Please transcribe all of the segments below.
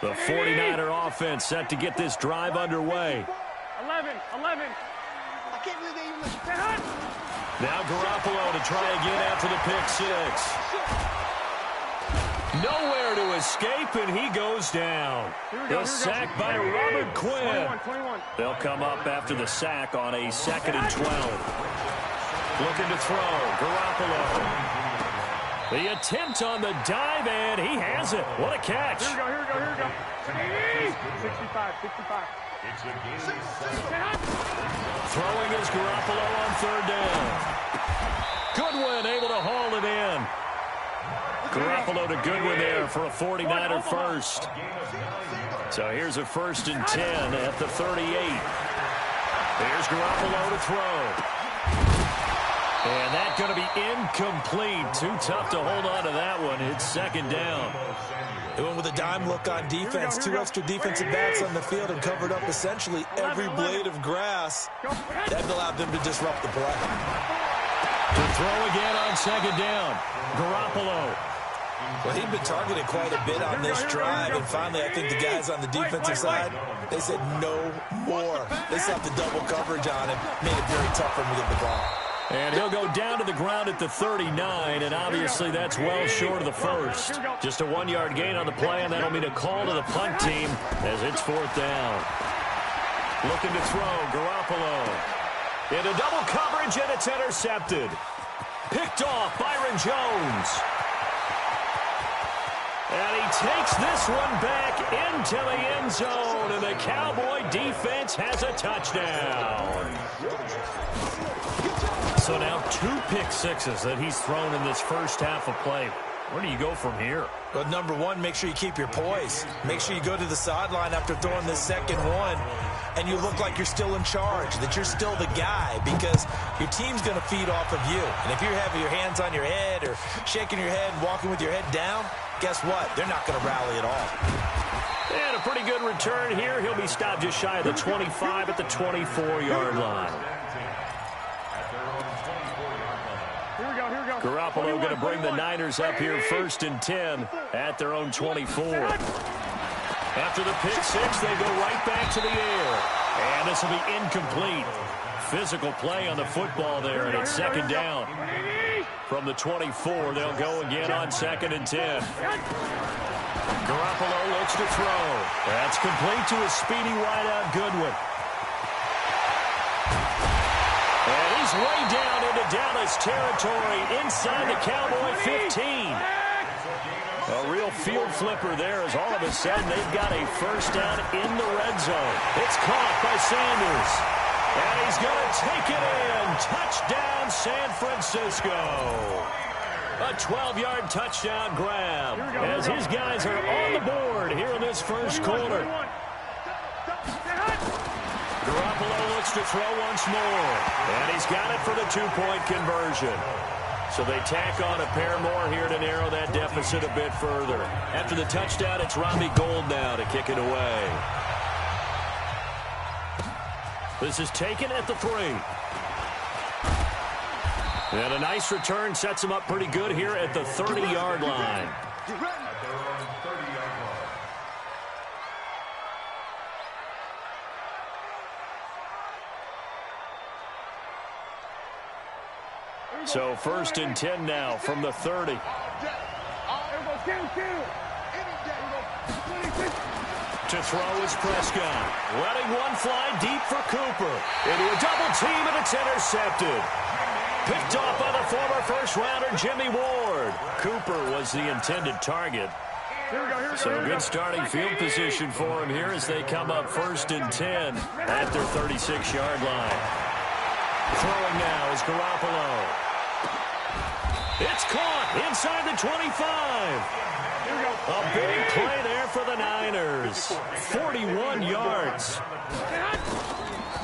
The 49er offense set to get this drive underway. 11. I can't believe they even let you. Now Garoppolo to try again after the pick six. Nowhere to escape, and he goes down. The sack by Robert Quinn. 21. They'll come up after the sack on a 2nd and 12. Looking to throw. Garoppolo. The attempt on the dive, and he has it. What a catch. Here we go. 65. Throwing is Garoppolo on 3rd down. Goodwin able to haul it in. Garoppolo to Goodwin there for a 49er first. So here's a 1st and 10 at the 38. Here's Garoppolo to throw. And that's going to be incomplete. Too tough to hold on to that one. It's 2nd down. They went with a dime look on defense. 2 extra defensive backs on the field and covered up essentially every blade of grass. That allowed them to disrupt the play. To throw again on 2nd down. Garoppolo. Well, he'd been targeted quite a bit on this drive, and finally I think the guys on the defensive side, they said no more. They stopped the double coverage on him, made it very tough for him to get the ball. And he'll go down to the ground at the 39, and obviously that's well short of the first. Just a 1-yard gain on the play, and that'll mean a call to the punt team as it's 4th down. Looking to throw, Garoppolo. Into double coverage, and it's intercepted. Picked off, Byron Jones. And he takes this one back into the end zone, and the Cowboy defense has a touchdown. So now 2 pick sixes that he's thrown in this first half of play. Where do you go from here? Well, number one, make sure you keep your poise. Make sure you go to the sideline after throwing this second one, and you look like you're still in charge, that you're still the guy, because your team's going to feed off of you. And if you're having your hands on your head or shaking your head and walking with your head down, guess what? They're not going to rally at all. And a pretty good return here. He'll be stopped just shy of the 25 at the 24-yard line. Garoppolo going to bring the Niners up here 1st and 10 at their own 24. After the pick six, they go right back to the air. And this will be incomplete. Physical play on the football there, and it's 2nd down. From the 24, they'll go again on 2nd and 10. Garoppolo looks to throw. That's complete to a speedy wideout, Goodwin. And he's way down into Dallas territory inside the Cowboy 15. A real field flipper there as all of a sudden they've got a 1st down in the red zone. It's caught by Sanders. And he's going to take it in. Touchdown, San Francisco. A 12-yard touchdown grab as his guys are on the board here in this first quarter. Garoppolo looks to throw once more. And he's got it for the 2-point conversion. So they tack on a pair more here to narrow that deficit a bit further. After the touchdown, it's Robbie Gould now to kick it away. This is taken at the 3. And a nice return sets him up pretty good here at the 30-yard line. So 1st and 10 now from the 30. To throw is Prescott. Letting one fly deep for Cooper. Into a double team, and it's intercepted. Picked off by the former first-rounder Jimmy Ward. Cooper was the intended target. So good starting field position for him here as they come up 1st and 10 at their 36-yard line. Throwing now is Garoppolo. It's caught inside the 25. A big play there for the Niners. 41 yards.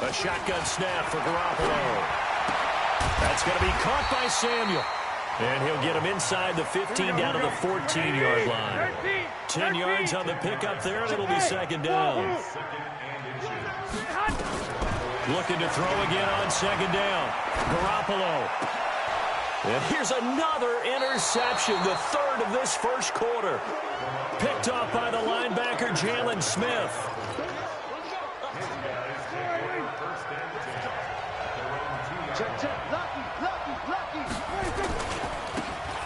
A shotgun snap for Garoppolo. That's going to be caught by Samuel. And he'll get him inside the 15 down to the 14-yard line. 10 yards on the pickup there, and it'll be 2nd down. Looking to throw again on 2nd down. Garoppolo. And here's another interception, the third of this first quarter. Picked off by the linebacker, Jalen Smith.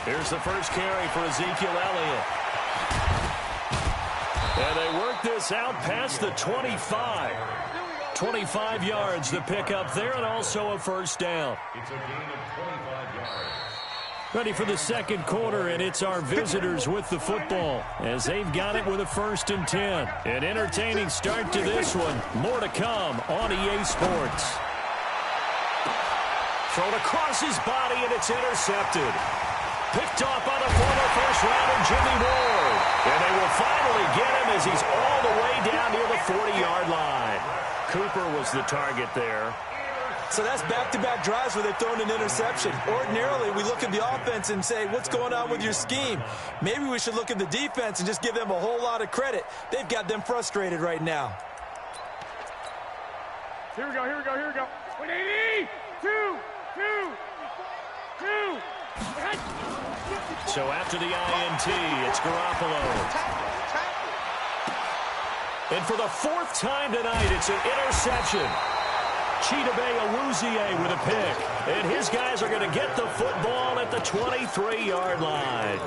Here's the first carry for Ezekiel Elliott. And they work this out past the 25. 25 yards to pick up there, and also a first down. It's a gain of 25 yards. Ready for the second quarter, and it's our visitors with the football as they've got it with a 1st and 10. An entertaining start to this one. More to come on EA Sports. Thrown across his body, and it's intercepted. Picked off by the former first-rounder Jimmy Ward. And they will finally get him as he's all the way down near the 40-yard line. Cooper was the target there. So that's back-to-back drives where they've thrown an interception. Ordinarily, we look at the offense and say, what's going on with your scheme? Maybe we should look at the defense and just give them a whole lot of credit. They've got them frustrated right now. Here we go, here we go, here we go. 180! 2! So after the INT, it's Garoppolo. And for the 4th time tonight, it's an interception. Chidobe Awuzie with a pick. And his guys are going to get the football at the 23-yard line.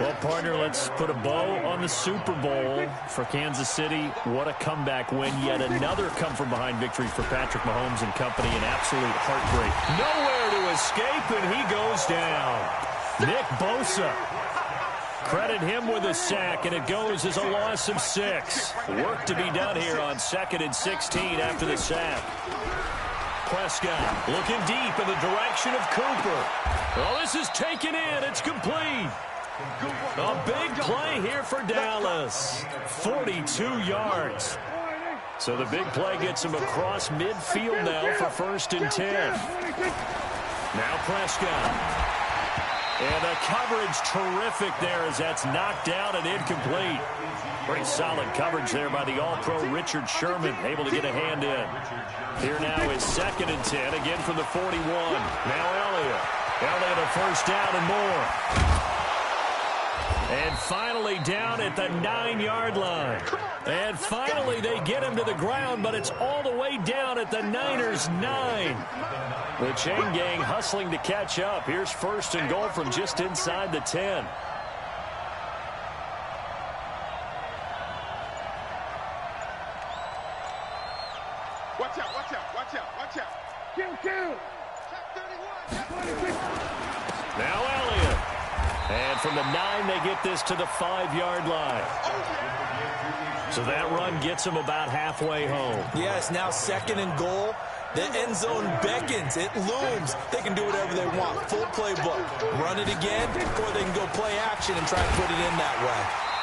Well, partner, let's put a bow on the Super Bowl for Kansas City. What a comeback win. Yet another come-from-behind victory for Patrick Mahomes and company. An absolute heartbreak. Nowhere to escape, and he goes down. Nick Bosa. Credit him with a sack, and it goes as a loss of 6. Work to be done here on 2nd and 16 after the sack. Prescott looking deep in the direction of Cooper. Well, this is taken in. It's complete. A big play here for Dallas. 42 yards. So the big play gets him across midfield now for 1st and 10. Now Prescott. And the coverage terrific there as that's knocked down and incomplete. Pretty solid coverage there by the All-Pro Richard Sherman, able to get a hand in. Here now is 2nd and 10, again from the 41. Now Elliott. Elliott a first down and more. And finally down at the 9-yard line. And finally they get him to the ground, but it's all the way down at the Niners' 9. The chain gang hustling to catch up. Here's 1st and goal from just inside the 10. Watch out, watch out, watch out, watch out. Kill. Check 31, 26. Now Elliott. And from the 9, they get this to the 5-yard line. So that run gets them about halfway home. Yes, now 2nd and goal. The end zone beckons. It looms. They can do whatever they want. Full playbook. Run it again, or they can go play action and try and put it in that way.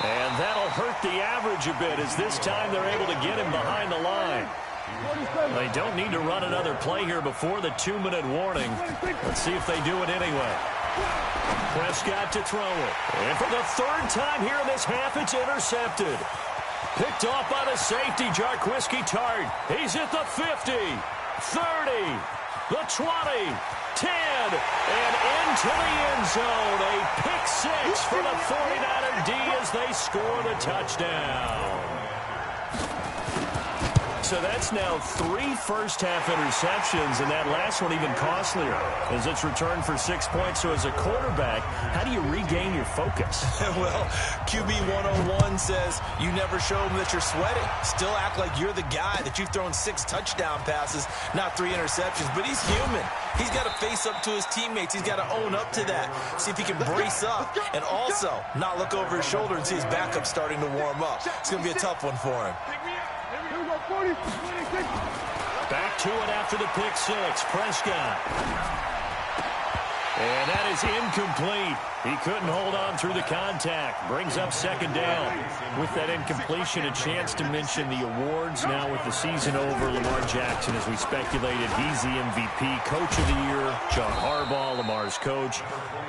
And that'll hurt the average a bit as this time they're able to get him behind the line. They don't need to run another play here before the 2-minute warning. Let's see if they do it anyway. Prescott to throw it. And for the 3rd time here in this half, it's intercepted. Picked off by the safety, Jarquiski Tart. He's at the 50, 30, the 20, 10, and into the end zone. A pick 6 for the 49er D as they score the touchdown. So that's now 3 first-half interceptions, and that last one even costlier as it's returned for 6 points. So as a quarterback, how do you regain your focus? Well, QB 101 says you never show them that you're sweating. Still act like you're the guy, that you've thrown 6 touchdown passes, not 3 interceptions. But he's human. He's got to face up to his teammates. He's got to own up to that. See if he can brace up and also not look over his shoulder and see his backup starting to warm up. It's going to be a tough one for him. Back to it after the pick 6. Prescott. And that is incomplete. He couldn't hold on through the contact. Brings up 2nd down. With that incompletion, a chance to mention the awards. Now with the season over, Lamar Jackson, as we speculated, he's the MVP. Coach of the year, John Harbaugh, Lamar's coach.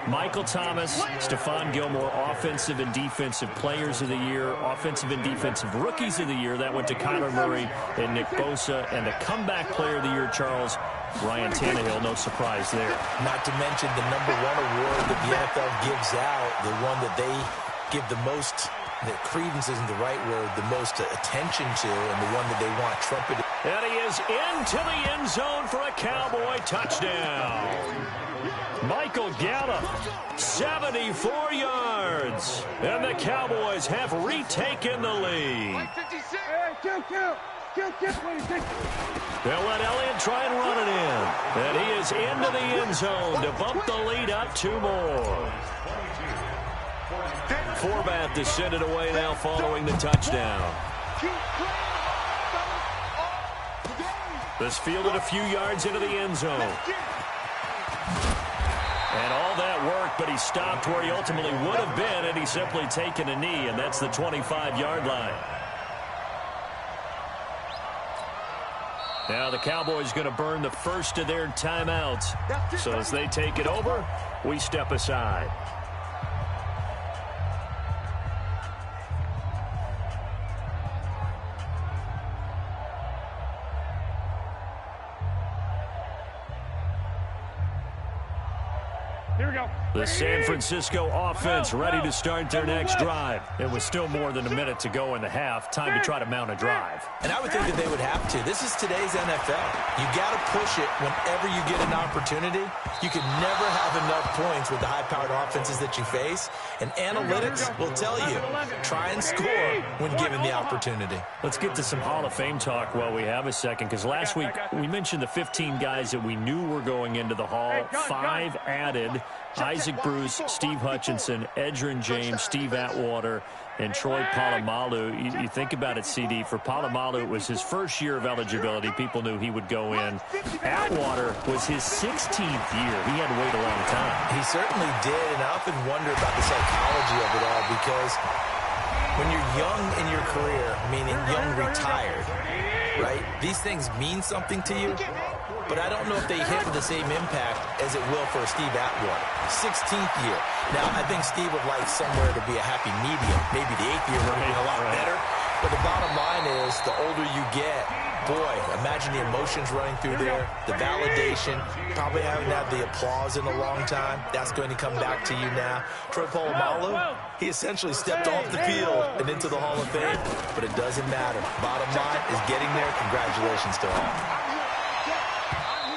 Michael Thomas, Stephon Gilmore, offensive and defensive players of the year. Offensive and defensive rookies of the year. That went to Kyler Murray and Nick Bosa. And the comeback player of the year, Charles, Ryan Tannehill, no surprise there. Not to mention the #1 award that the NFL gives out, the one that they give the most, the credence isn't the right word, the most attention to, and the one that they want trumpeted. And he is into the end zone for a Cowboy touchdown. Michael Gallup, 74 yards. And the Cowboys have retaken the lead. They'll let Elliott try and run it in. And he is into the end zone to bump the lead up 2 more. Forbath to send it away now following the touchdown. This fielded a few yards into the end zone. And all that worked, but he stopped where he ultimately would have been, and he's simply taken a knee, and that's the 25-yard line. Now the Cowboys going to burn the first of their timeouts. So as they take it over, we step aside. Here we go. The San Francisco offense ready to start their next drive. It was still more than a minute to go in the half. Time to try to mount a drive. And I would think that they would have to. This is today's NFL. You got to push it whenever you get an opportunity. You can never have enough points with the high-powered offenses that you face. And analytics will tell you, try and score when given the opportunity. Let's get to some Hall of Fame talk while we have a second, because last week we mentioned the 15 guys that we knew were going into the Hall. 5 added. Isaac Bruce, Steve Hutchinson, Edgerrin James, Steve Atwater, and Troy Polamalu. You think about it, CD. For Polamalu, it was his first year of eligibility. People knew he would go in. Atwater was his 16th year. He had to wait a long time. He certainly did, and I often wonder about the psychology of it all, because when you're young in your career, meaning young retired, right, these things mean something to you, but I don't know if they hit with the same impact as it will for Steve Atwater. 16th year. Now, I think Steve would like somewhere to be a happy medium. Maybe the 8th year would be a lot better. But the bottom line is, the older you get, boy, imagine the emotions running through there, the validation, probably haven't had the applause in a long time. That's going to come back to you now. Troy Polamalu, he essentially stepped off the field and into the Hall of Fame, but it doesn't matter. Bottom line is getting there. Congratulations to all.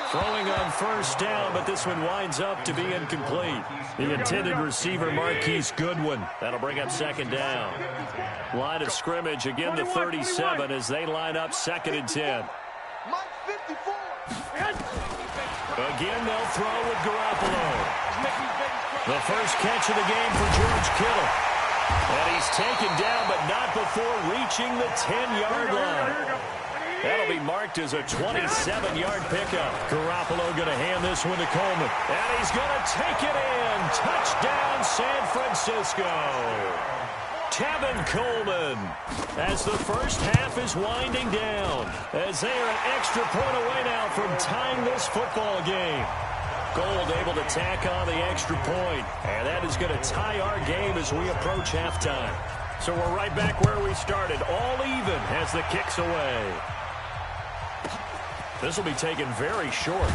Throwing on first down, but this one winds up to be incomplete. The intended receiver, Marquise Goodwin. That'll bring up second down. Line of scrimmage, again the 37 as they line up 2nd and 10. Again, they'll throw with Garoppolo. The first catch of the game for George Kittle. And he's taken down, but not before reaching the 10-yard line. That'll be marked as a 27-yard pickup. Garoppolo going to hand this one to Coleman. And he's going to take it in. Touchdown, San Francisco. Tevin Coleman, as the first half is winding down, as they are an extra point away now from tying this football game. Gold able to tack on the extra point, and that is going to tie our game as we approach halftime. So we're right back where we started, all even as the kick's away. This will be taken very short.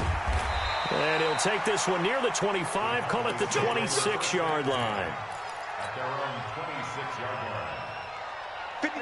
And he'll take this one near the 25, call it the 26-yard line.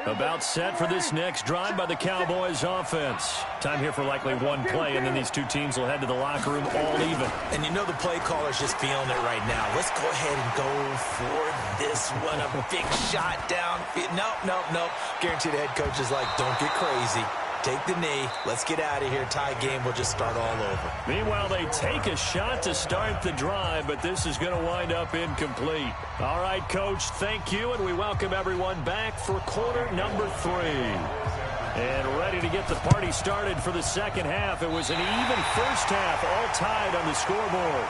About set for this next drive by the Cowboys offense. Time here for likely one play, and then these two teams will head to the locker room all even. And you know the play caller's just feeling it right now. Let's go ahead and go for this one. A big shot down. Nope. Guarantee the head coach is like, don't get crazy. Take the knee. Let's get out of here. Tie game. We'll just start all over. Meanwhile, they take a shot to start the drive, but this is going to wind up incomplete. All right, Coach, thank you, and we welcome everyone back for quarter number 3. And ready to get the party started for the second half. It was an even first half, all tied on the scoreboard.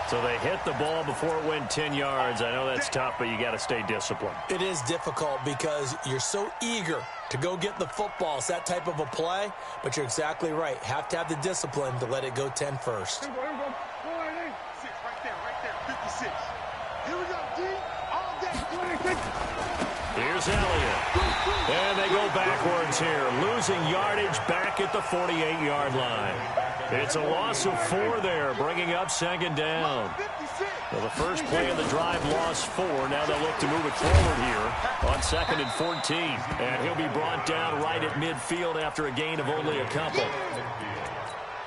So they hit the ball before it went 10 yards. I know that's tough, but you got to stay disciplined. It is difficult because you're so eager to go get the football. It's that type of a play, but you're exactly right. Have to have the discipline to let it go 10 first. Here we go. 6 right there. 56. Here we go, D. All day. 26. Here's is Elliott. And they go backwards here, losing yardage back at the 48-yard line. It's a loss of 4 there, bringing up second down. Well, the first play of the drive lost 4. Now they'll look to move it forward here on 2nd and 14. And he'll be brought down right at midfield after a gain of only a couple.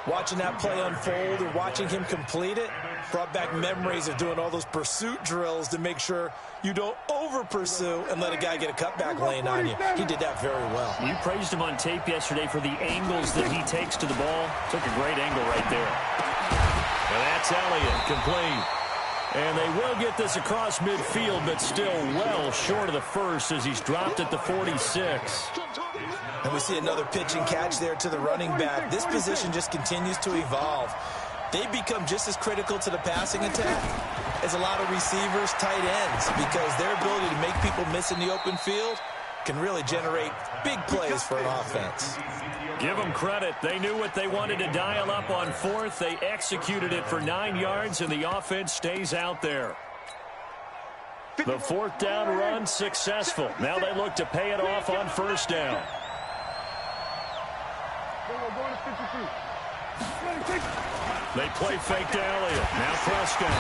Watching that play unfold or watching him complete it brought back memories of doing all those pursuit drills to make sure you don't over-pursue and let a guy get a cutback lane on you. He did that very well. You praised him on tape yesterday for the angles that he takes to the ball. Took a great angle right there. And that's Elliott, complete. And they will get this across midfield, but still well short of the first as he's dropped at the 46. And we see another pitch and catch there to the running back. This position just continues to evolve. They become just as critical to the passing attack as a lot of receivers, tight ends, because their ability to make people miss in the open field can really generate big plays for an offense. Give them credit. They knew what they wanted to dial up on 4th. They executed it for 9 yards, and the offense stays out there. The 4th down run successful. Now they look to pay it off on 1st down. They play fake to Elliott. Now Prescott.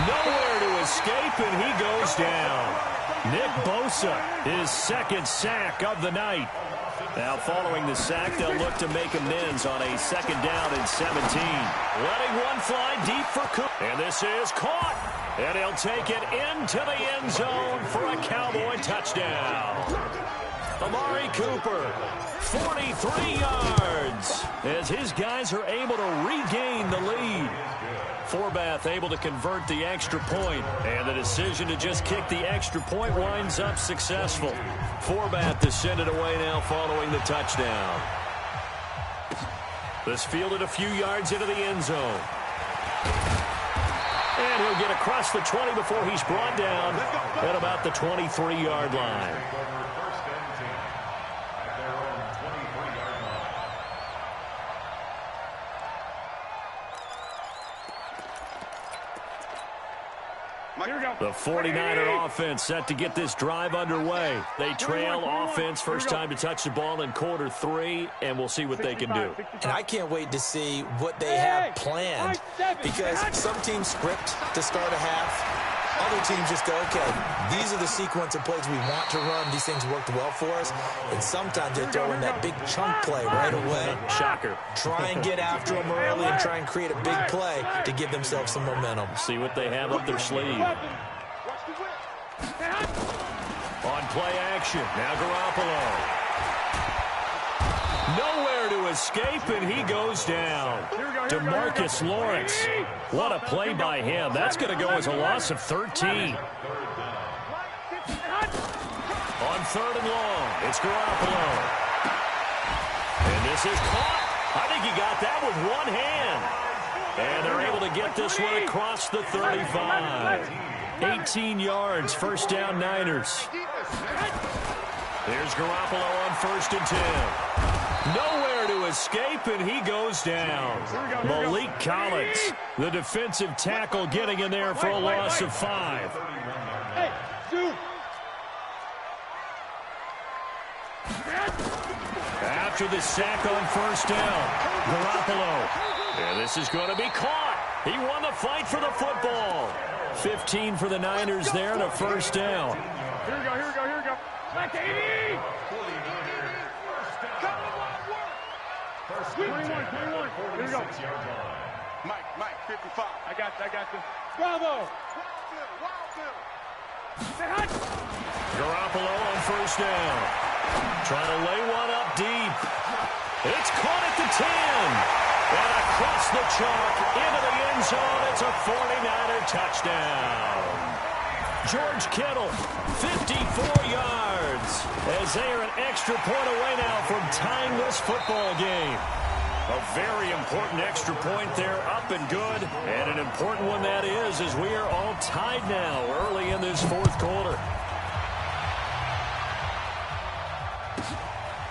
Nowhere to escape, and he goes down. Nick Bosa, his 2nd sack of the night. Now following the sack, they'll look to make amends on a 2nd down and 17. Letting one fly deep for Cook. And this is caught. And he'll take it into the end zone for a Cowboy touchdown. Amari Cooper, 43 yards, as his guys are able to regain the lead. Forbath able to convert the extra point, and the decision to just kick the extra point winds up successful. Forbath to send it away now following the touchdown. This fielded a few yards into the end zone. And he'll get across the 20 before he's brought down at about the 23-yard line. The 49er offense set to get this drive underway. They trail offense first time to touch the ball in quarter 3, and we'll see what they can do. And I can't wait to see what they have planned, because some teams script to start a half. Other teams just go, okay, these are the sequence of plays we want to run. These things worked well for us. And sometimes they throw in that big chunk play right away. Shocker. Try and get after them early and try and create a big play to give themselves some momentum. See what they have up their sleeve. On play action, now Garoppolo. Nowhere to escape, and he goes down. DeMarcus Lawrence. What a play by him. That's going to go as a loss of 13. On 3rd and long, it's Garoppolo. And this is caught. I think he got that with one hand. And they're able to get this one across the 35. 18 yards, 1st down Niners. There's Garoppolo on 1st and 10. Nowhere to escape, and he goes down. Malik Collins, the defensive tackle, getting in there for a loss of 5. After the sack on 1st down, Garoppolo. And this is going to be caught. He won the fight for the football. 15 for the Niners there to 1st down. Here we go. Back to 80. 21. Here we go. Mike, 55. I got this. Bravo. Garoppolo on 1st down. Trying to lay one up deep. It's caught at the 10. And across the chalk into the end zone. It's a 49er touchdown. George Kittle, 54 yards, as they are an extra point away now from tying this football game. A very important extra point there, up and good, and an important one that is, as we are all tied now early in this 4th quarter.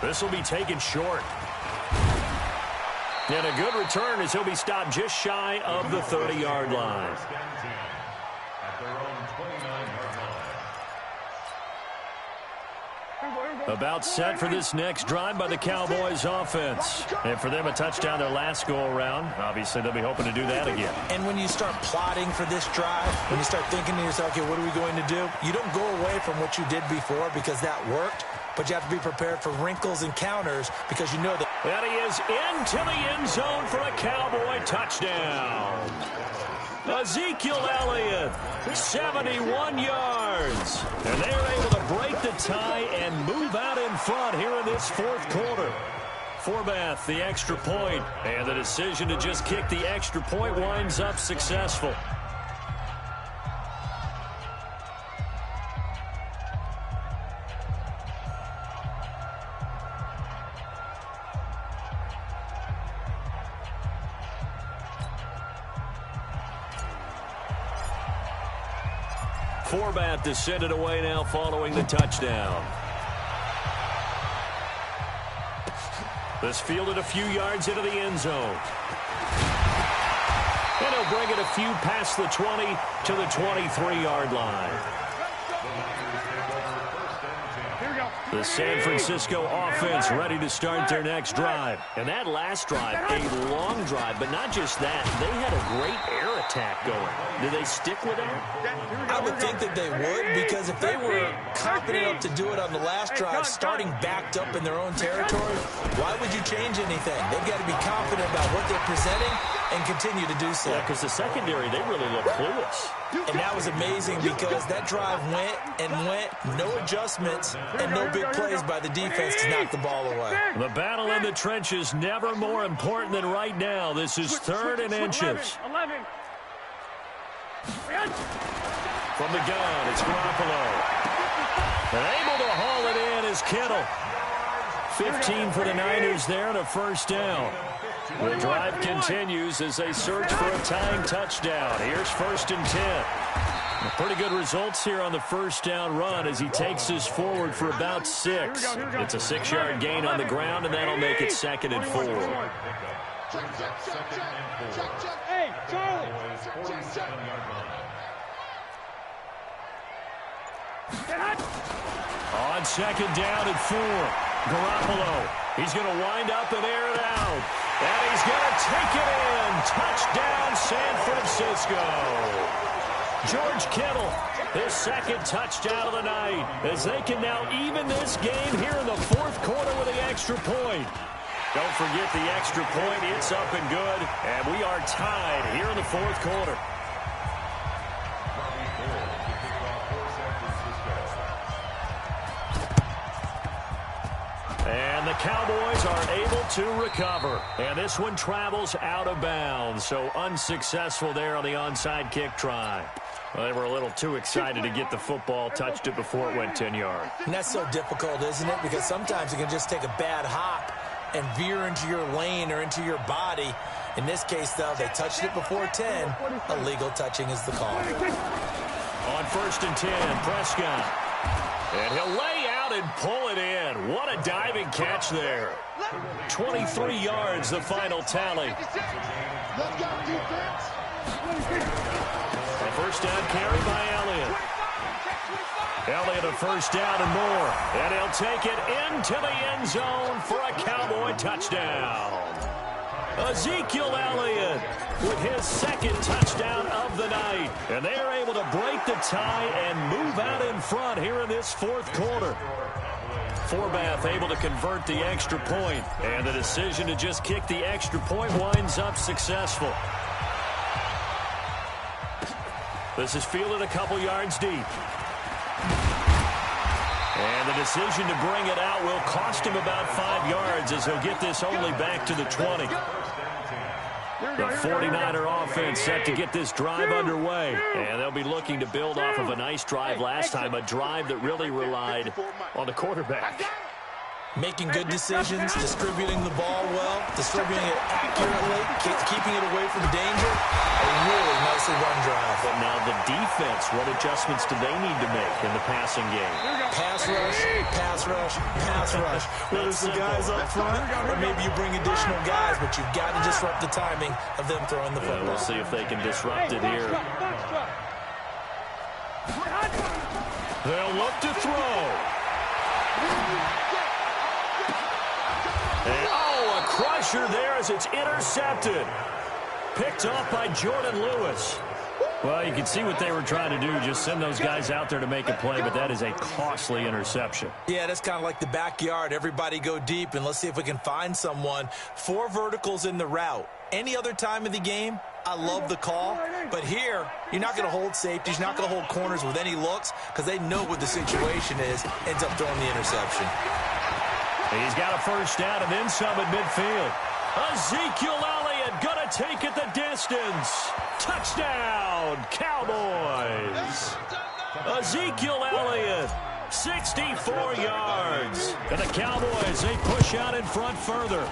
This will be taken short. And a good return as he'll be stopped just shy of the 30-yard line. About set for this next drive by the Cowboys offense. And for them, a touchdown their last go-around. Obviously, they'll be hoping to do that again. And when you start plotting for this drive, when you start thinking to yourself, okay, what are we going to do? You don't go away from what you did before because that worked, but you have to be prepared for wrinkles and counters because you know that. And he is into the end zone for a Cowboy touchdown. Ezekiel Elliott, 71 yards. And they're able to break the tie and move out in front here in this fourth quarter. Forbath, the extra point, and the decision to just kick the extra point winds up successful. Forbath to send it away now following the touchdown. This fielded a few yards into the end zone. And he'll bring it a few past the 20 to the 23-yard line. The San Francisco offense ready to start their next drive. And that last drive, a long drive, but not just that. They had a great air attack going. Did they stick with that? I would think that they would, because if they were confident enough to do it on the last drive, starting backed up in their own territory, why would you change anything? They've got to be confident about what they're presenting and continue to do so. Yeah, because the secondary, they really look clueless. And that was amazing because that drive went and went, no adjustments, and no big plays by the defense to knock the ball away. The battle in the trenches never more important than right now. This is 3rd and inches. 11. From the gun, it's Garoppolo. And able to haul it in is Kittle. 15 for the Niners there and a first down. The drive continues as they search for a tying touchdown. Here's 1st and 10. Pretty good results here on the first down run as he takes this forward for about 6. It's a 6-yard gain on the ground, and that'll make it 2nd and 4. Hey, Charlie. On 2nd down and 4. Garoppolo. He's going to wind up and air it out. And he's going to take it in. Touchdown, San Francisco. George Kittle, his 2nd touchdown of the night, as they can now even this game here in the 4th quarter with the extra point. Don't forget the extra point. It's up and good. And we are tied here in the 4th quarter. And the Cowboys are able to recover. And this one travels out of bounds. So unsuccessful there on the onside kick try. Well, they were a little too excited to get the football, touched it before it went 10 yards. And that's so difficult, isn't it? Because sometimes you can just take a bad hop and veer into your lane or into your body. In this case, though, they touched it before 10. Illegal touching is the call. On 1st and 10, Prescott. And he'll lay out and pull it in. What a diving catch there. 23 yards, the final tally. A first down carry by Elliott. Elliott a first down and more. And he'll take it into the end zone for a Cowboy touchdown. Ezekiel Elliott with his 2nd touchdown of the night. And they are able to break the tie and move out in front here in this 4th quarter. Forbath able to convert the extra point. And the decision to just kick the extra point winds up successful. This is fielded a couple yards deep. And the decision to bring it out will cost him about 5 yards as he'll get this only back to the 20. The 49er offense set to get this drive underway. And they'll be looking to build off of a nice drive last time, a drive that really relied on the quarterback. Making good decisions, distributing the ball well, distributing it accurately, keeping it away from danger. A really nicely run drive. But now the defense, what adjustments do they need to make in the passing game? Pass rush, pass rush, pass rush. Whether it's the guys up front or maybe you bring additional guys, but you've got to disrupt the timing of them throwing the football. We'll see if they can disrupt it here. They'll look to throw. pressure there as it's intercepted. Picked off by Jordan Lewis. Well, you can see what they were trying to do, just send those guys out there to make a play, but that is a costly interception. Yeah, that's kind of like the backyard. Everybody go deep, and let's see if we can find someone. 4 verticals in the route. Any other time of the game, I love the call. But here, you're not going to hold safeties. You're not going to hold corners with any looks because they know what the situation is. Ends up throwing the interception. He's got a first down and then some at midfield. Ezekiel Elliott going to take it the distance. Touchdown, Cowboys. Ezekiel Elliott, 64 yards. And the Cowboys, they push out in front further.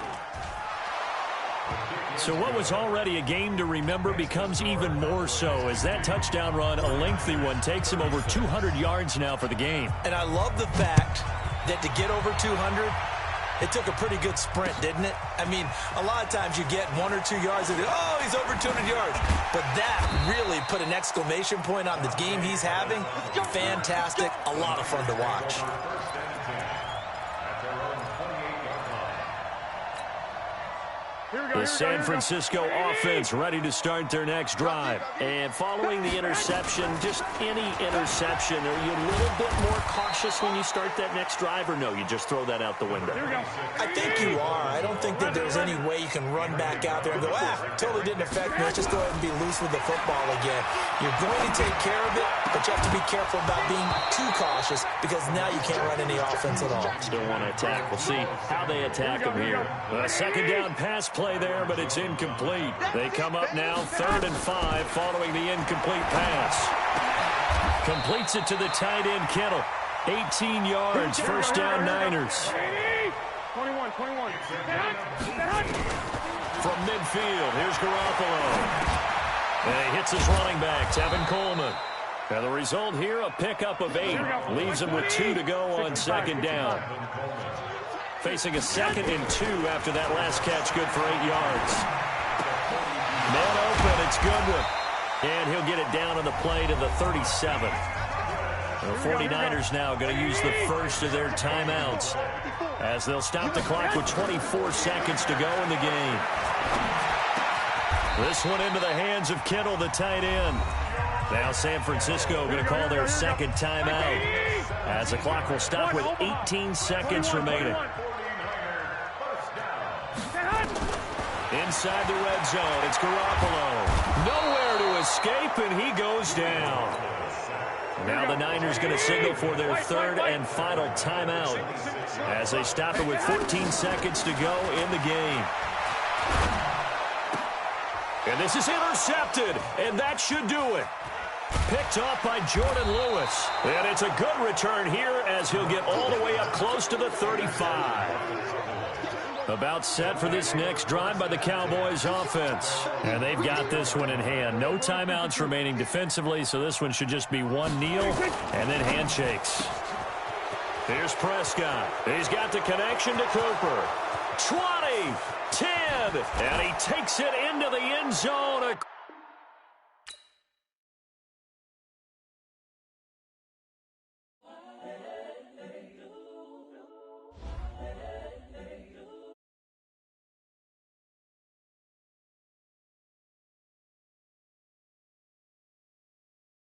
So what was already a game to remember becomes even more so as that touchdown run, a lengthy one, takes him over 200 yards now for the game. And I love the fact that to get over 200, it took a pretty good sprint, didn't it? I mean, a lot of times you get 1 or 2 yards and, oh, he's over 200 yards. But that really put an exclamation point on the game he's having. Fantastic. A lot of fun to watch. The San Francisco offense ready to start their next drive. And following the interception, just any interception, are you a little bit more cautious when you start that next drive, or no, you just throw that out the window? I think you are. I don't think that there's any way you can run back out there and go, totally didn't affect me. Let's just go ahead and be loose with the football again. You're going to take care of it, but you have to be careful about being too cautious because now you can't run any offense at all. Still want to attack. We'll see how they attack them here. A second down pass play there, but it's incomplete. They come up now 3rd and 5 following the incomplete pass. Completes it to the tight end, Kittle. 18 yards, first down Niners. 21. From midfield, here's Garoppolo. And he hits his running back, Tevin Coleman. And the result here, a pickup of 8. Leaves him with 2 to go on second down. Facing a 2nd and 2 after that last catch, good for 8 yards. Man open, it's Goodwin. And he'll get it down on the play to the 37. The 49ers now going to use the first of their timeouts as they'll stop the clock with 24 seconds to go in the game. This one into the hands of Kittle, the tight end. Now San Francisco going to call their second timeout as the clock will stop with 18 seconds remaining. Inside the red zone, it's Garoppolo. Nowhere to escape, and he goes down. Now the Niners going to signal for their 3rd and final timeout as they stop it with 14 seconds to go in the game. And this is intercepted, and that should do it. Picked off by Jordan Lewis. And it's a good return here as he'll get all the way up close to the 35. About set for this next drive by the Cowboys offense. And they've got this one in hand. No timeouts remaining defensively, so this one should just be one kneel and then handshakes. Here's Prescott. He's got the connection to Cooper. 20, 10, and he takes it into the end zone.